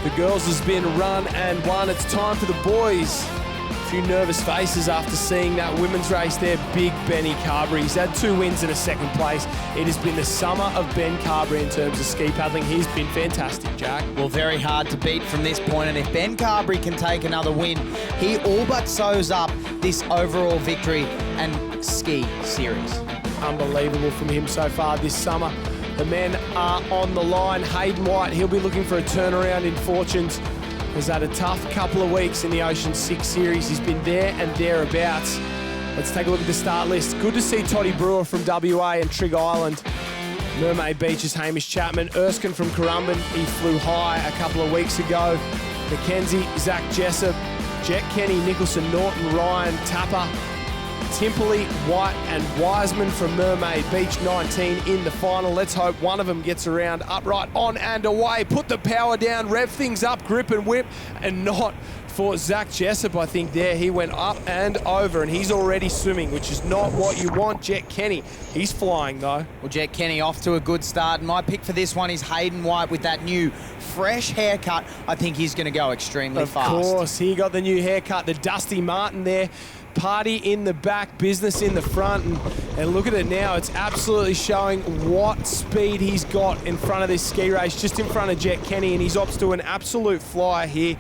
The girls has been run and won. It's time for the boys. A few nervous faces after seeing that women's race there. Big Benny Carberry. He's had 2 wins and a 2nd place. It has been the summer of Ben Carberry in terms of ski paddling. He's been fantastic, Jack. Well, very hard to beat from this point, and if Ben Carberry can take another win, he all but sews up this overall victory and ski series. Unbelievable from him so far this summer. The men are on the line. Hayden White, he'll be looking for a turnaround in fortunes. Has had a tough couple of weeks in the Ocean6 series. He's been there and thereabouts. Let's take a look at the start list. Good to see Toddy Brewer from WA and Trig Island. Mermaid Beach's Hamish Chapman. Erskine from Currumbin, he flew high a couple of weeks ago. Mackenzie, Zach Jessup, Jet Kenny, Nicholson, Norton, Ryan, Tapper, Timperley, White and Wiseman from Mermaid Beach, 19 in the final. Let's hope one of them gets around upright, on and away. Put the power down, rev things up, grip and whip, and not for Zach Jessup, I think there. He went up and over, and he's already swimming, which is not what you want. Jet Kenny, he's flying though. Well, Jet Kenny off to a good start, and my pick for this one is Hayden White with that new fresh haircut. I think he's going to go extremely fast. Of course, he got the new haircut, the Dusty Martin there. Party in the back, business in the front, and look at it now. It's absolutely showing what speed he's got in front of this ski race, just in front of Jet Kenny, and he's opts to an absolute flyer here.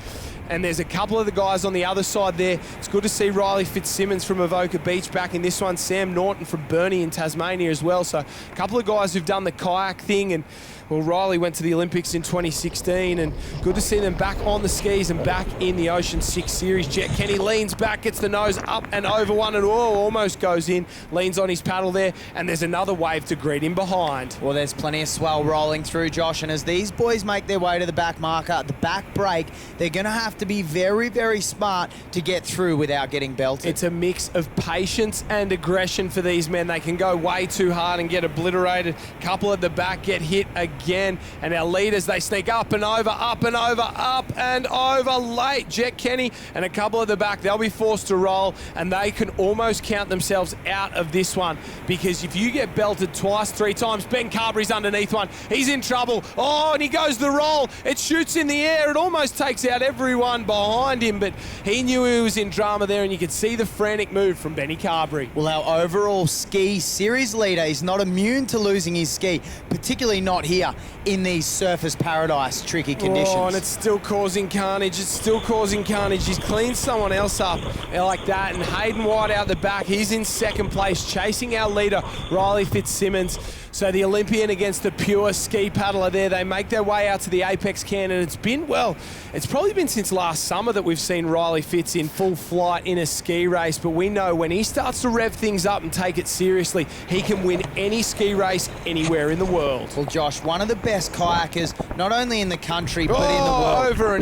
And there's a couple of the guys on the other side there. It's good to see Riley Fitzsimmons from Avoca Beach back in this one. Sam Norton from Burnie in Tasmania as well. So a couple of guys who've done the kayak thing, and well, Riley went to the Olympics in 2016, and good to see them back on the skis and back in the Ocean6 series. Jet Kenny leans back, gets the nose up and over one, and almost goes in. Leans on his paddle there, and there's another wave to greet him behind. Well, there's plenty of swell rolling through, Josh, and as these boys make their way to the back marker, the back break, they're going to have to be very, very smart to get through without getting belted. It's a mix of patience and aggression for these men. They can go way too hard and get obliterated. Couple at the back get hit again, and our leaders, they sneak up and over, up and over, up and over late. Jet Kenny and a couple at the back, they'll be forced to roll, and they can almost count themselves out of this one, because if you get belted twice, 3 times, Ben Carberry's underneath one, he's in trouble. Oh, and he goes the roll. It shoots in the air. It almost takes out everyone behind him, but he knew he was in drama there, and you could see the frantic move from Benny Carberry. Well, our overall ski series leader is not immune to losing his ski, particularly not here in these surface paradise tricky conditions. Oh, and it's still causing carnage. It's still causing carnage. He's cleaned someone else up like that, and Hayden White out the back. He's in 2nd place, chasing our leader, Riley Fitzsimmons. So the Olympian against the pure ski paddler there. They make their way out to the apex can, and it's been, well, it's probably been since last summer that we've seen Riley Fitz in full flight in a ski race, but we know when he starts to rev things up and take it seriously, he can win any ski race anywhere in the world. Well, Josh, one of the best kayakers, not only in the country, but in the world. Over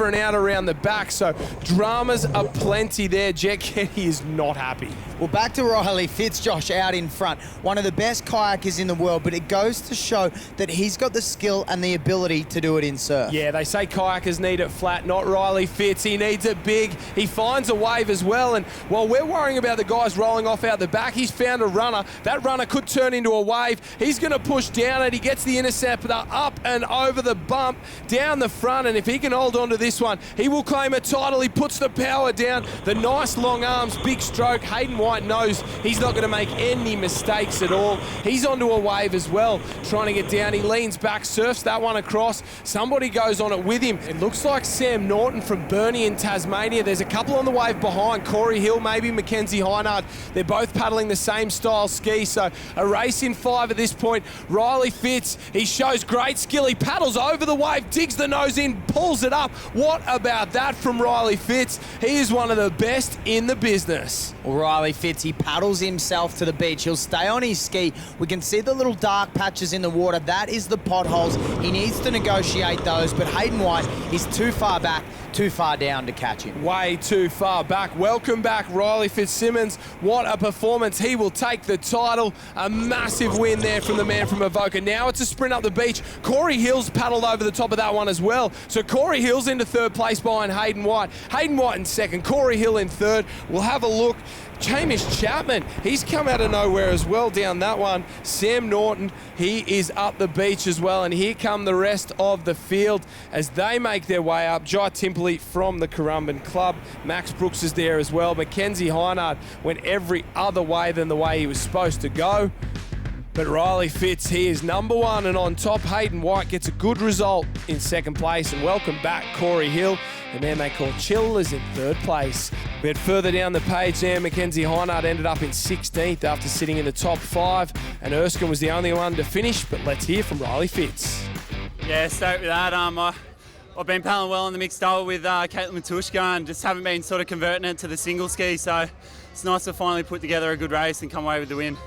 and out around the back. So dramas are plenty there. Jet Kenny is not happy. Well, back to Riley Fitz, Josh, out in front. One of the best kayakers in the world, but it goes to show that he's got the skill and the ability to do it in surf. Yeah, they say kayakers need it flat, not Riley Fitz. He needs it big. He finds a wave as well, and while we're worrying about the guys rolling off out the back, he's found a runner. That runner could turn into a wave. He's going to push down it. He gets the interceptor up and over the bump, down the front, and if he can hold on to this one, he will claim a title. He puts the power down, the nice long arms, big stroke. Hayden White knows he's not going to make any mistakes at all. He's onto a wave as well, trying to get down. He leans back, surfs that one across. Somebody goes on it with him. It looks like Sam Norton from Burnie in Tasmania. There's a couple on the wave behind. Corey Hill, maybe Mackenzie Heinard. They're both paddling the same style ski, so a race in 5 at this point. Riley Fitz, he shows great skill. He paddles over the wave, digs the nose in, pulls it up. What about that from Riley Fitz? He is one of the best in the business. Well, Riley Fitz, he paddles himself to the beach. He'll stay on his ski. We can see the little dark patches in the water. That is the potholes. He needs to negotiate those, but Hayden White is too far back, too far down to catch him. Way too far back. Welcome back, Riley Fitzsimmons. What a performance. He will take the title. A massive win there from the man from Avoca. Now it's a sprint up the beach. Corey Hill's paddled over the top of that one as well. So Corey Hill's into 3rd place behind Hayden White. Hayden White in 2nd, Corey Hill in 3rd. We'll have a look. Hamish Chapman, he's come out of nowhere as well down that one. Sam Norton, he is up the beach as well, and here come the rest of the field as they make their way up. Jai Timperley from the Currumbin Club. Max Brooks is there as well. Mackenzie Heinard went every other way than the way he was supposed to go. But Riley Fitz, he is number one and on top. Hayden White gets a good result in second place. And welcome back, Corey Hill. The man they call Chillers in third place. We had further down the page there, Mackenzie Heinard ended up in 16th after sitting in the top 5. And Erskine was the only one to finish. But let's hear from Riley Fitz. Yeah, stoked with that. I've been paddling well in the mixed double with Caitlin Matushka and just haven't been sort of converting it to the single ski. So it's nice to finally put together a good race and come away with the win.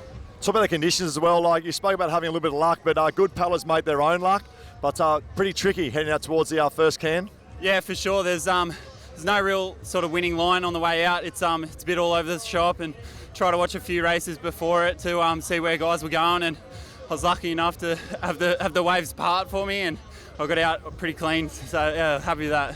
Talk about the conditions as well. Like you spoke about having a little bit of luck, but good paddlers make their own luck. But pretty tricky heading out towards the first cam. Yeah, for sure. There's no real sort of winning line on the way out. It's a bit all over the shop, and try to watch a few races before it to see where guys were going. And I was lucky enough to have the waves part for me, and I got out pretty clean. So yeah, happy with that.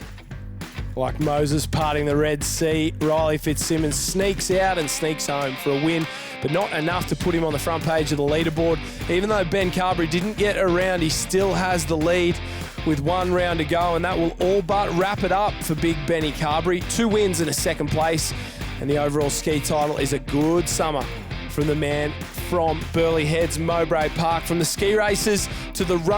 Like Moses parting the Red Sea, Riley Fitzsimmons sneaks out and sneaks home for a win, but not enough to put him on the front page of the leaderboard. Even though Ben Carberry didn't get around, he still has the lead with 1 round to go, and that will all but wrap it up for Big Benny Carberry. 2 wins and a second place, and the overall ski title is a good summer from the man from Burleigh Heads, Mowbray Park. From the ski races to the run